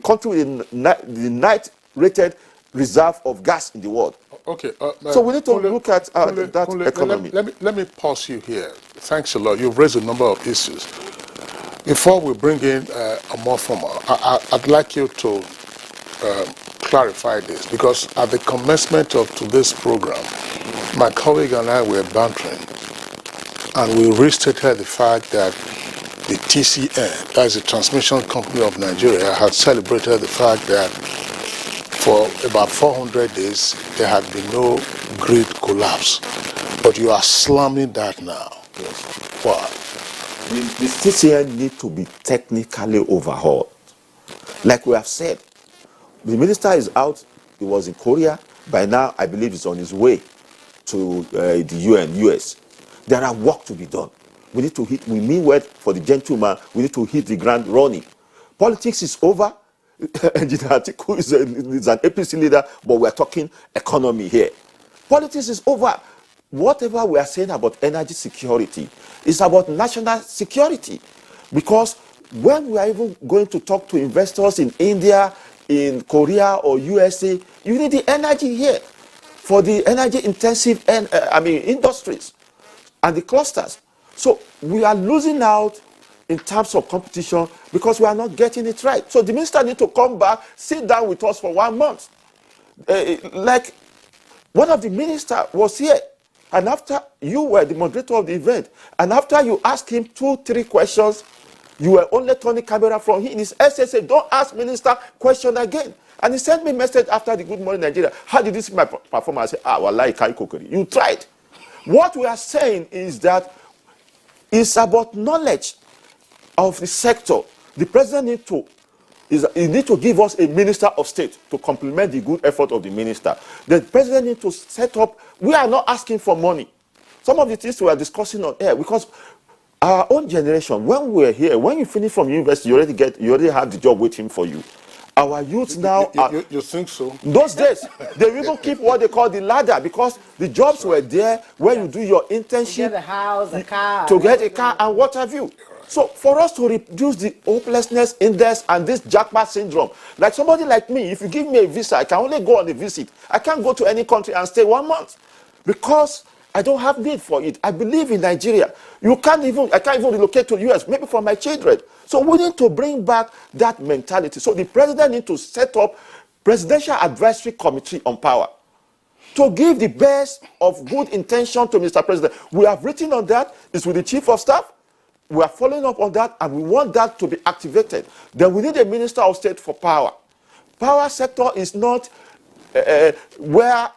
country with the 9th rated reserve of gas in the world. Okay. So we need to look at that economy. Let me pause you here. Thanks a lot. You've raised a number of issues. Before we bring in a more formal, I'd like you to clarify this, because at the commencement of today's program, my colleague and I were bantering, and we restated the fact that the TCN, that is the Transmission Company of Nigeria, had celebrated the fact that for about 400 days there had been no grid collapse. But you are slamming that now. Yes. Why? The TCN need to be technically overhauled. Like we have said, the minister is out. He was in Korea. By now, I believe he's on his way to the US. There are work to be done. We need to hit, we mean well for the gentleman, we need to hit the ground running. Politics is over. Engineer Atiku is an APC leader, but we're talking economy here. Politics is over. Whatever we are saying about energy security is about national security. Because when we are even going to talk to investors in India, in Korea or USA, you need the energy here for the energy intensive industries and the clusters. So we are losing out in terms of competition because we are not getting it right. So the minister needs to come back, sit down with us for 1 month. Like one of the ministers was here, and after you were the moderator of the event, and after you asked him 2-3 questions, you were only turning camera from him in his SSA, don't ask minister question again. And he sent me a message after the Good Morning Nigeria. How did you see my performance? I said, wallahi kai kokori. You tried. What we are saying is that it's about knowledge of the sector. The president needs to give us a minister of state to complement the good effort of the minister. The president needs to set up, we are not asking for money. Some of the things we are discussing on air, because our own generation, when we were here, when you finish from university, you already have the job waiting for you. Our youth now you think so? Those days, they even keep what they call the ladder, because the jobs were there where you do your internship. To get a house, a car. To get a car and what have you. So for us to reduce the hopelessness index and this jackpot syndrome, like somebody like me, if you give me a visa, I can only go on a visit. I can't go to any country and stay 1 month because I don't have need for it. I believe in Nigeria. I can't even relocate to the US, maybe for my children. So we need to bring back that mentality. So the president needs to set up Presidential Advisory Committee on Power to give the best of good intention to Mr. President. We have written on that. It's with the Chief of Staff. We are following up on that, and we want that to be activated. Then we need a Minister of State for Power. Power sector is not where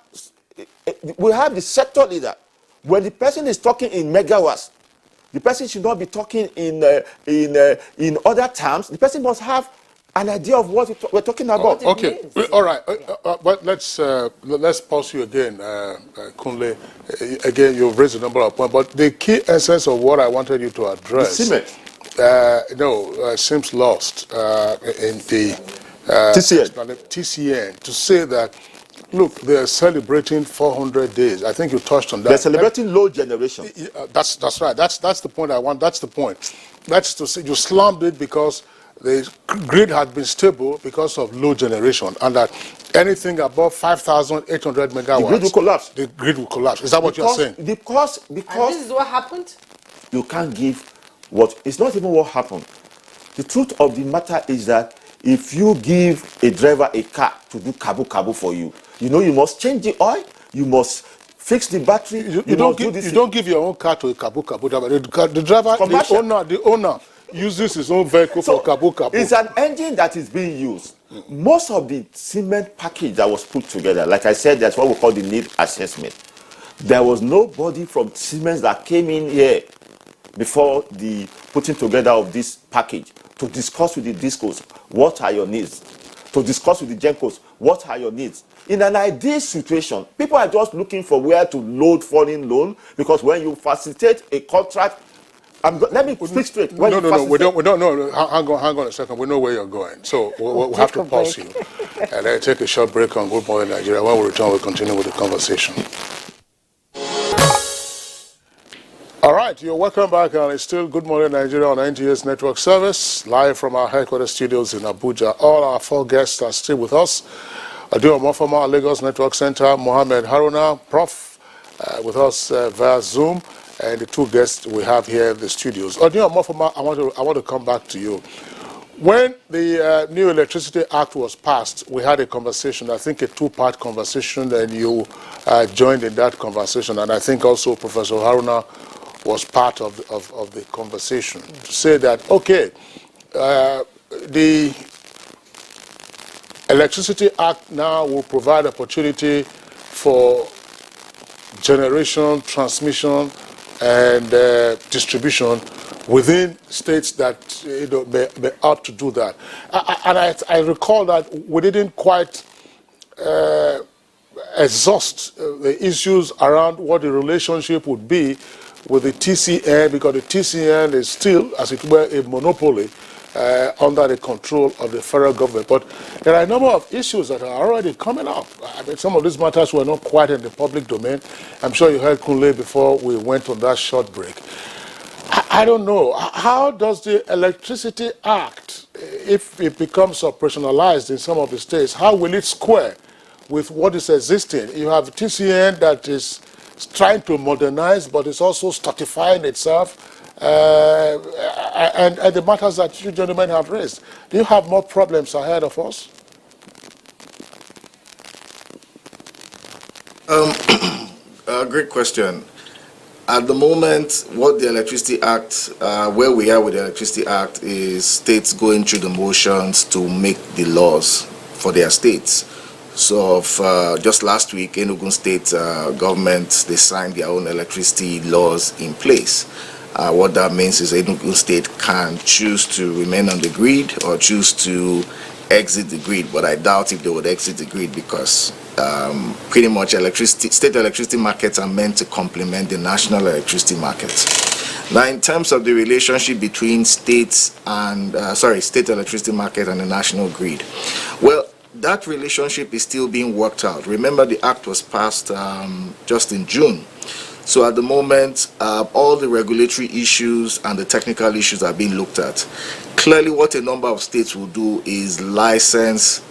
we have the sector leader. When the person is talking in megawatts, the person should not be talking in other terms. The person must have an idea of what we're talking about. Okay, all right. But let's pause you again, Kunle. Again, you've raised a number of points, but the key essence of what I wanted you to address, The cement. seems lost in the TCN to say that. Look, they are celebrating 400 days. I think you touched on that. They're celebrating low generation. That's right. That's the point I want. That's the point. That's to say you slammed it because the grid had been stable because of low generation, and that anything above 5,800 megawatts, The grid will collapse. The grid will collapse. Is that what you're saying? Because And this is what happened? you can't give what. It's not even what happened. The truth of the matter is that if you give a driver a car to do kabu for you, you know you must change the oil, you must fix the battery. You don't give your own car to a kabu driver. The driver, the owner uses his own vehicle for kabu. It's an engine that is being used. Most of the cement package that was put together, like I said, that's what we call the need assessment. There was nobody from Siemens that came in here before the putting together of this package to discuss with the discos what are your needs, to discuss with the gencos what are your needs. In an ideal situation, people are just looking for where to load foreign loan, because when you facilitate a contract, let me speak straight. We don't. Hang on a second. We know where you're going, so we'll have to pause you and then take a short break on Good Morning Nigeria. When we return, we'll continue with the conversation. All right, you're welcome back, and it's still Good Morning Nigeria on NTA's network service, live from our headquarters studios in Abuja. All our four guests are still with us. Adu Omofoma, Lagos Network Center, Mohammed Haruna, Prof, with us via Zoom, and the two guests we have here in the studios. Adu Omofoma, I want to come back to you. When the new Electricity Act was passed, we had a conversation, I think a two-part conversation, and you joined in that conversation, and I think also Professor Haruna was part of the conversation to say that, okay, the Electricity Act now will provide opportunity for generation, transmission, and distribution within states that may opt to do that. I recall that we didn't quite exhaust the issues around what the relationship would be with the TCN, because the TCN is still, as it were, a monopoly under the control of the federal government. But there are a number of issues that are already coming up. I mean, some of these matters were not quite in the public domain. I'm sure you heard Kunle before we went on that short break. I don't know. How does the Electricity Act, if it becomes operationalized in some of the states, how will it square with what is existing? You have TCN that is trying to modernize, but it's also stratifying itself. And the matters that you gentlemen have raised. Do you have more problems ahead of us? Great question. At the moment, what the Electricity Act, where we are with the Electricity Act, is states going through the motions to make the laws for their states. So just last week, Enugu State government, they signed their own electricity laws in place. What that means is Enugu State can choose to remain on the grid or choose to exit the grid, but I doubt if they would exit the grid, because pretty much state electricity markets are meant to complement the national electricity markets. Now, in terms of the relationship between states and state electricity market and the national grid, well, that relationship is still being worked out. Remember, the act was passed just in June. So at the moment, all the regulatory issues and the technical issues are being looked at. Clearly, what a number of states will do is license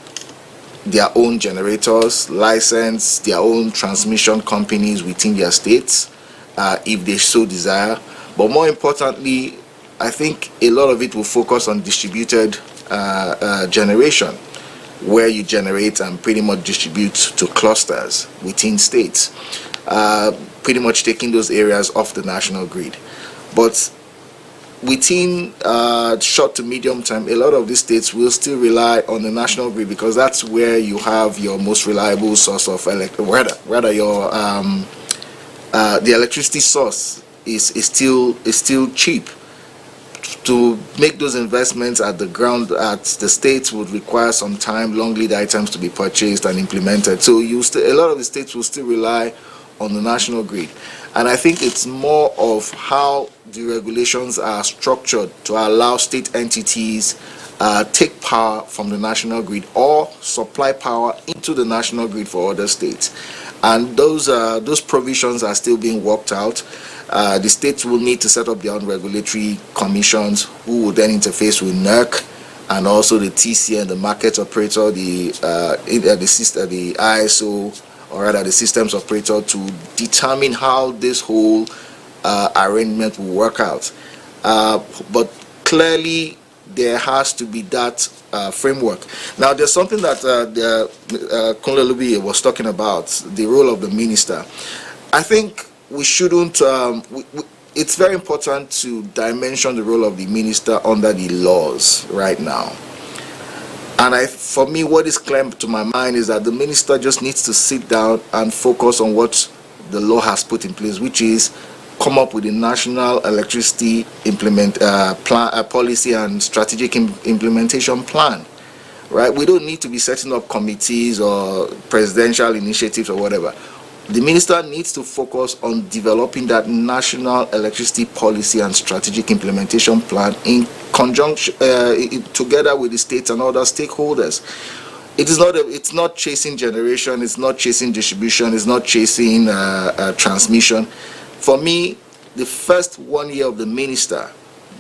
their own generators, license their own transmission companies within their states, if they so desire. But more importantly, I think a lot of it will focus on distributed generation, where you generate and pretty much distribute to clusters within states, pretty much taking those areas off the national grid. But within short to medium term, a lot of these states will still rely on the national grid because that's where you have your most reliable source of rather your the electricity source is still cheap. To make those investments at the ground at the states would require some time, long lead items to be purchased and implemented. So a lot of the states will still rely on the national grid. And I think it's more of how the regulations are structured to allow state entities take power from the national grid or supply power into the national grid for other states. And those provisions are still being worked out. The states will need to set up their own regulatory commissions who will then interface with NERC and also the TCN, the market operator, the ISO, or rather the systems operator, to determine how this whole arrangement will work out. But clearly there has to be that framework. Now there's something that Kunle Olubiye was talking about, the role of the minister. I think we shouldn't, it's very important to dimension the role of the minister under the laws right now. And for me, what is clear to my mind is that the minister just needs to sit down and focus on what the law has put in place, which is come up with a national electricity policy and strategic implementation plan. Right? We don't need to be setting up committees or presidential initiatives or whatever. The minister needs to focus on developing that national electricity policy and strategic implementation plan in conjunction, together with the states and other stakeholders. It's not chasing generation, it's not chasing distribution, it's not chasing transmission. For me, the first 1 year of the minister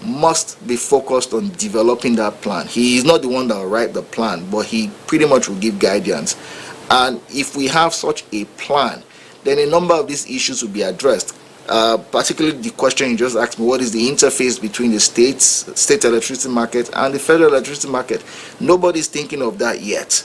must be focused on developing that plan. He is not the one that will write the plan, but he pretty much will give guidance. And if we have such a plan, then a number of these issues will be addressed. Particularly the question you just asked me, what is the interface between the state electricity market and the federal electricity market? Nobody's thinking of that yet,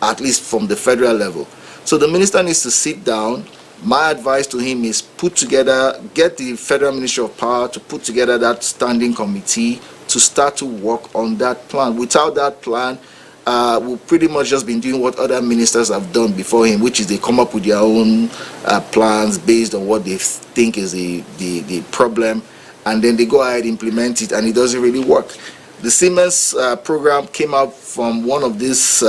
at least from the federal level. So the minister needs to sit down. My advice to him is get the Federal Ministry of Power to put together that standing committee to start to work on that plan. Without that plan, we've pretty much just been doing what other ministers have done before him, which is they come up with their own plans based on what they think is the problem, and then they go ahead and implement it, and it doesn't really work. The Siemens program came out from one of these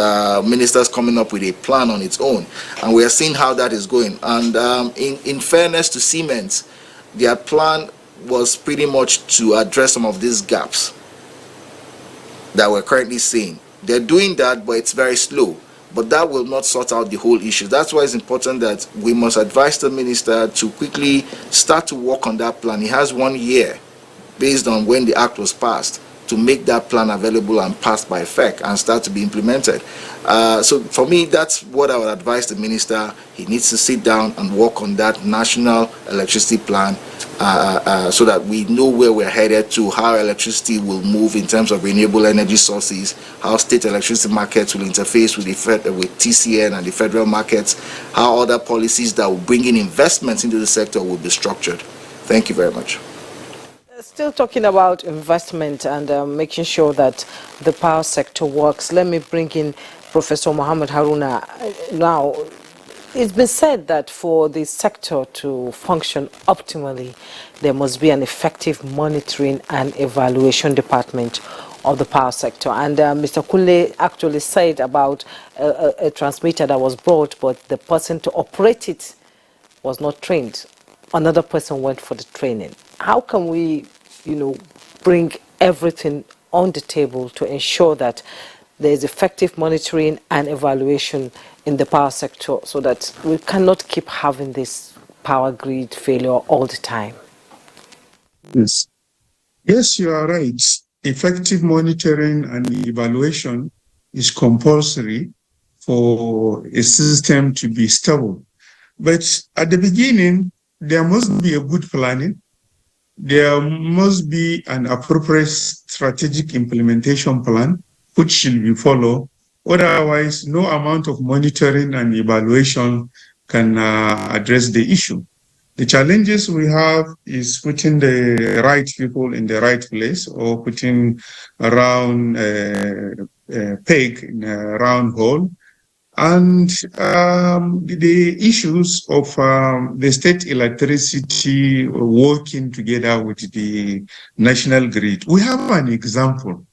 ministers coming up with a plan on its own, and we are seeing how that is going. And in fairness to Siemens, their plan was pretty much to address some of these gaps that we're currently seeing. They're doing that, but it's very slow. But that will not sort out the whole issue. That's why it's important that we must advise the minister to quickly start to work on that plan. He has 1 year, based on when the act was passed, to make that plan available and passed by FEC and start to be implemented. So for me, that's what I would advise the minister. He needs to sit down and work on that national electricity plan so that we know where we're headed to, how electricity will move in terms of renewable energy sources, how state electricity markets will interface with TCN and the federal markets, how other policies that will bring in investments into the sector will be structured. Thank you very much. Still talking about investment and making sure that the power sector works, let me bring in Professor Mohammed Haruna. Now, it's been said that for the sector to function optimally, there must be an effective monitoring and evaluation department of the power sector. And Mr. Kunle actually said about a transmitter that was brought, but the person to operate it was not trained. Another person went for the training. How can we, bring everything on the table to ensure that there is effective monitoring and evaluation in the power sector so that we cannot keep having this power grid failure all the time? Yes. Yes, you are right. Effective monitoring and evaluation is compulsory for a system to be stable. But at the beginning, there must be a good planning. There must be an appropriate strategic implementation plan, which should be followed. Otherwise, no amount of monitoring and evaluation can address the issue. The challenges we have is putting the right people in the right place, or putting a round peg in a round hole. And the issues of the state electricity working together with the national grid. We have an example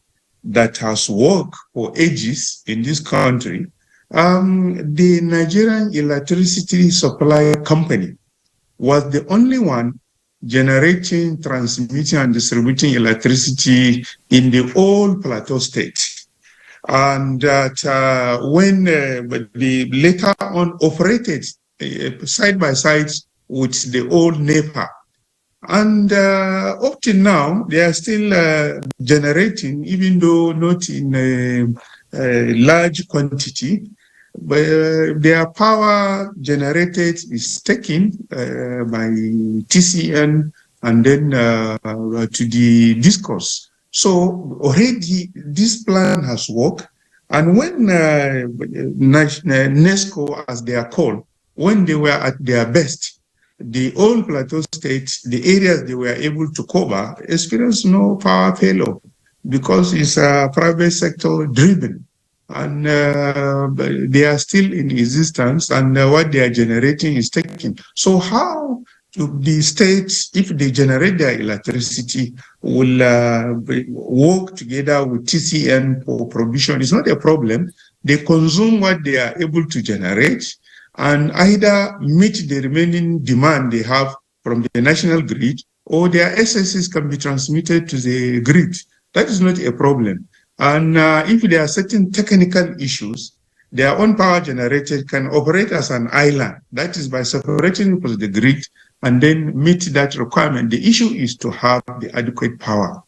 that has worked for ages in this country. The Nigerian electricity supply company was the only one generating, transmitting, and distributing electricity in the whole plateau state. And that when they later on operated side by side with the old NEPA. And up till now, they are still generating, even though not in a large quantity. But their power generated is taken by TCN and then to the discourse. So already this plan has worked. And when NESCO, as they are called, when they were at their best, the old plateau states, the areas they were able to cover, experienced no power failure because it's private sector driven. And they are still in existence, and what they are generating is taken. So how do the states, if they generate their electricity, will work together with TCN for provision? It's not a problem. They consume what they are able to generate and either meet the remaining demand they have from the national grid, or their excesses can be transmitted to the grid. That is not a problem. And if there are certain technical issues, their own power generated can operate as an island. That is by separating from the grid and then meet that requirement. The issue is to have the adequate power.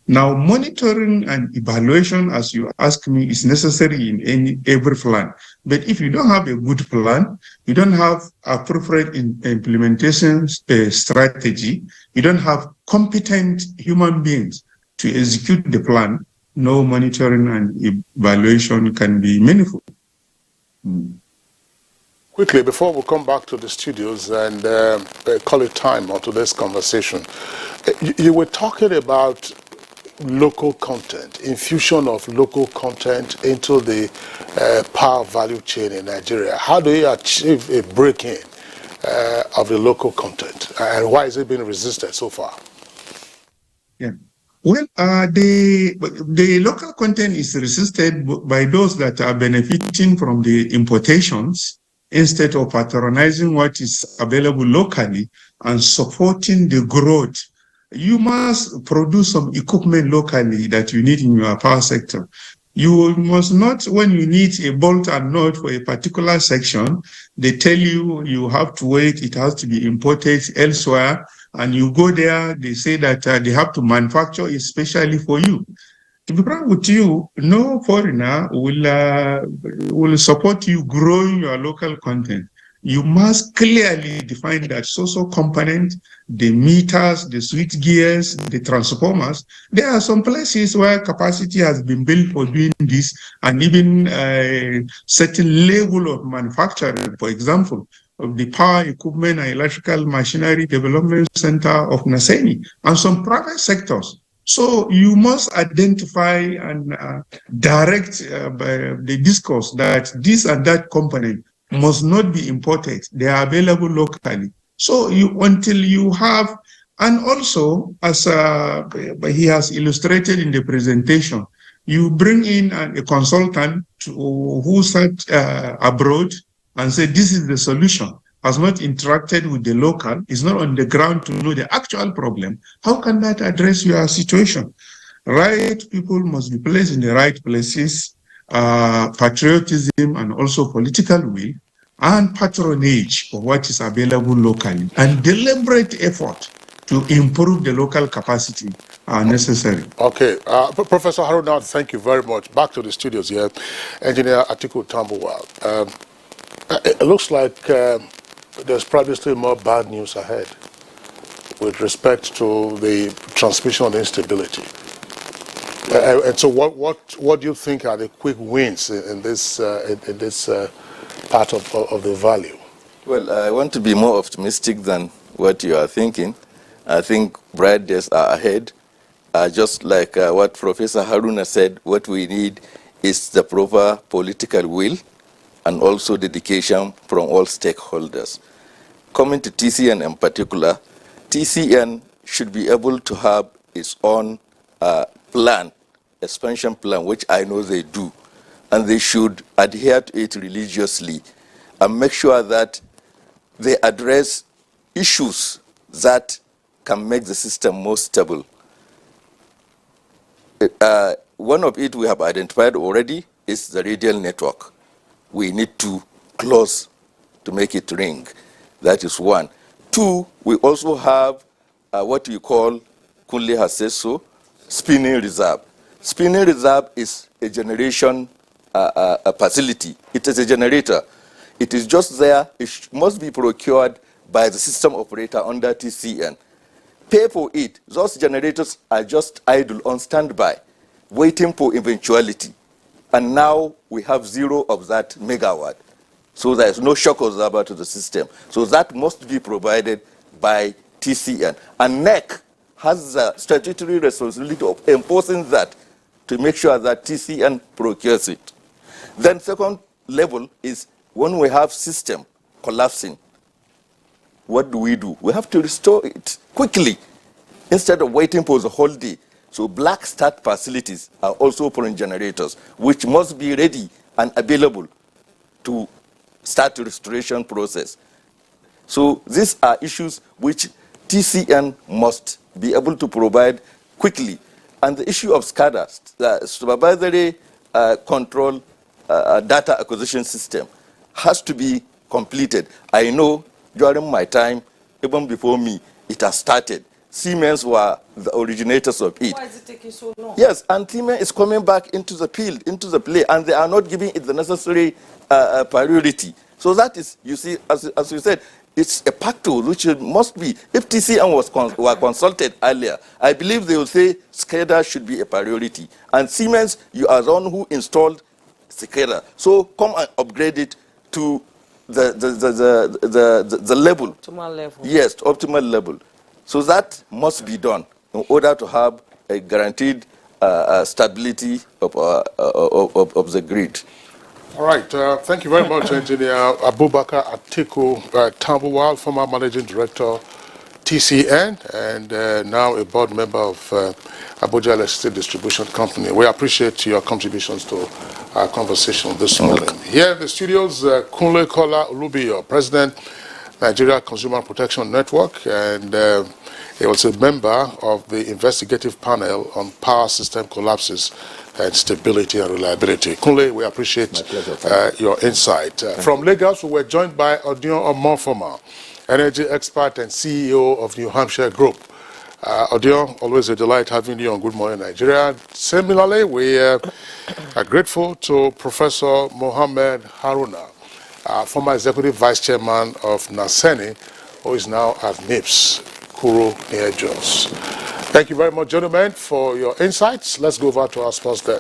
Now, monitoring and evaluation, as you ask me, is necessary in every plan. But if you don't have a good plan, you don't have appropriate implementation strategy, you don't have competent human beings to execute the plan, no monitoring and evaluation can be meaningful. Quickly, before we come back to the studios and call it time on today's conversation, you were talking about local content, infusion of local content into the power value chain in Nigeria. How do you achieve a break-in of the local content, and why is it being resisted so far? Yeah. Well, the local content is resisted by those that are benefiting from the importations instead of patronizing what is available locally and supporting the growth. You must produce some equipment locally that you need in your power sector. You must not, when you need a bolt and nut for a particular section, they tell you you have to wait, it has to be imported elsewhere. And you go there, they say that they have to manufacture especially for you. To be frank with you, no foreigner will support you growing your local content. You must clearly define that social component, the meters, the switch gears, the transformers. There are some places where capacity has been built for doing this, and even a certain level of manufacturing, for example, of the Power Equipment and Electrical Machinery Development Center of Naseni, and some private sectors. So you must identify and direct the discourse that this and that component must not be imported. They are available locally. So until you have, and also as he has illustrated in the presentation, you bring in a consultant who sat abroad and said, this is the solution, has not interacted with the local, is not on the ground to know the actual problem. How can that address your situation? Right people must be placed in the right places, patriotism and also political will, and patronage of what is available locally, and deliberate effort to improve the local capacity are necessary. Okay, Professor Haruna, thank you very much. Back to the studios here. Engineer Atiku Tambuwal. It looks like there's probably still more bad news ahead with respect to the transmission instability. And so what do you think are the quick wins in this part of the value? Well, I want to be more optimistic than what you are thinking. I think bright days are ahead. Just like what Professor Haruna said, what we need is the proper political will and also dedication from all stakeholders. Coming to TCN in particular, TCN should be able to have its own plan, expansion plan, which I know they do, and they should adhere to it religiously and make sure that they address issues that can make the system more stable. One of it we have identified already is the radial network. We need to close to make it ring. That is one. Two, we also have what you call, Kunle has said so, spinning reserve. Spinning reserve is a generation facility. It is a generator. It is just there. It must be procured by the system operator under TCN. Pay for it. Those generators are just idle on standby, waiting for eventuality. And now we have 0 of that megawatt. So there is no shock absorber to the system. So that must be provided by TCN. And NEC has the statutory responsibility of enforcing that to make sure that TCN procures it. Then second level is when we have system collapsing, what do? We have to restore it quickly instead of waiting for the whole day. So black start facilities are also for generators, which must be ready and available to start the restoration process. So these are issues which TCN must be able to provide quickly. And the issue of SCADA, supervisory control data acquisition system, has to be completed. I know during my time, even before me, it has started. Siemens were the originators of it. Why is it taking so long? Yes, and Siemens is coming back into the field, into the play, and they are not giving it the necessary priority. So that is, you see, as you said, it's a factor which must be. If TCN were consulted earlier, I believe they will say SCADA should be a priority. And Siemens, you are the one who installed SCADA. So come and upgrade it to the level. Optimal level. Yes, to optimal level. So that must be done in order to have a guaranteed stability of the grid. All right. Thank you very much, Engineer Abubakar Atiku Tambuwal, former Managing Director, TCN, and now a board member of Abuja Electricity Distribution Company. We appreciate your contributions to our conversation this morning. Here in the studios, Kunle Kola Olubio, President, Nigeria Consumer Protection Network, and he was a member of the investigative panel on power system collapses and stability and reliability. Kunle, we appreciate your insight. From Lagos, we were joined by Odion Omofoma, energy expert and CEO of New Hampshire Group. Odion, always a delight having you on Good Morning Nigeria. Similarly, we are grateful to Professor Mohammed Haruna, former Executive Vice Chairman of NASENI, who is now at NIPS, Kuru, near Jos. Thank you very much, gentlemen, for your insights. Let's go over to our sports desk.